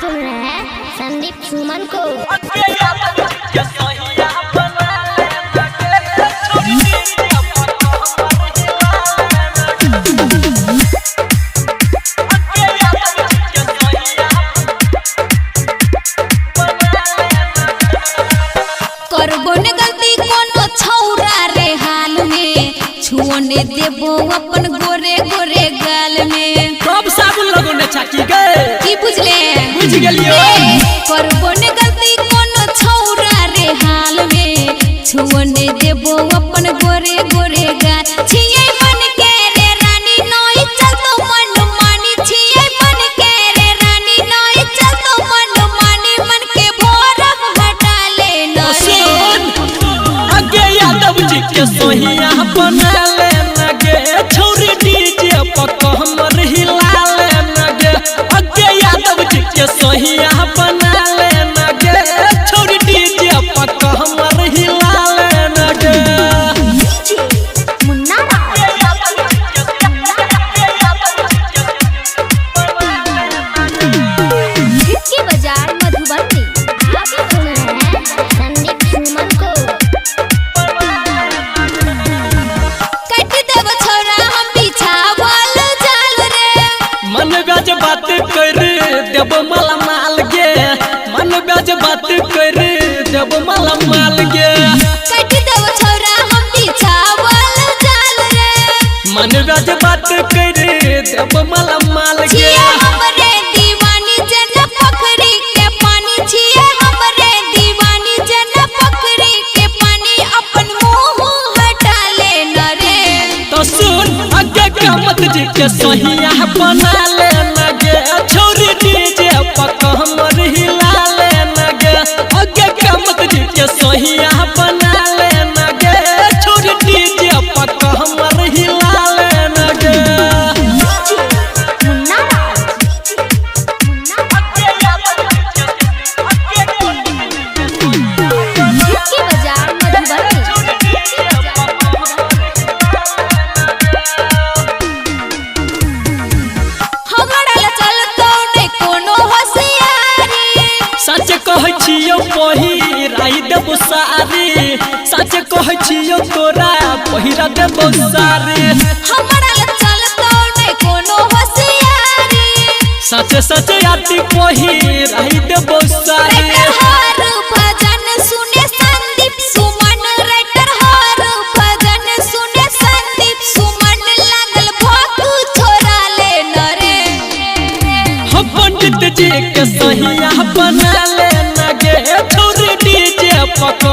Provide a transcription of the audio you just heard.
सुन रहे हैं संदीप सुमन को। करबो न गलती कोनो छौरा रे हाल में, छुओने देबो अपन गोरे गोरे गाल में। कब साबुन लगोने छाकी गए की बुझले बुझ गेलियो। करबो न गलती कोनो छौरा रे हाल में, छुओने देबो अपन गोरे गोरे गाल। छियै मन के रे रानी नई चल तो मन मानी, छियै मन के रे रानी नई चल तो मन मानी, मन के भोरम हटा ले न आगे यादव जी के सोहिया बना ले नगे, छौरी डीजे पक हमर हिला ले नगे। आगे यादव जी के सोहिया बना ले नगे, छौरी डीजे पक हमर हिला ले नगे। इसकी बाजार मधुबनी। आप सुन रहे हैं संदीप सुमन को। कट देव छोरा हम बिछावल जाल रे, मन ब्याज बात कर देव माला माल गे, मन ब्याज बात कर देव माला माल गे। कट देव छोरा हम बिछावल जाल रे, मन ब्याज बात कर देव माला माल गे। छिए हमरे दीवानी जन पखरी के पानी, छिए हमरे दीवानी जन पखरी के पानी, अपन मुंह हटा ले न रे। तो सुन आगे कामत जी के सोहिया बना ले नगे, छौरी डीजे पक हमर हिला ले नगे। आगे कामत जी के सोहिया बना ले नगे, छौरी डीजे पक हमर हिला ले नगे। इसकी बाजार मधुबनी। हमरा ल चलतो नै कोनो होशियारी, सच कहै छियौ पहिराइ देबो सारी, सच कहै छियौ तोरा पहिरा देबो सारी। हमरा ल चलतो नै कोनो होशियारी, सच सच आती पहिराइ देबो सारी। राइटर हर भजन सुने संदीप सुमन, राइटर हर भजन सुने संदीप सुमन, लागल भोकू छोरा ले न रे। हम पंडित जी के सहिया बना ले नगे, छौरी डीजे पक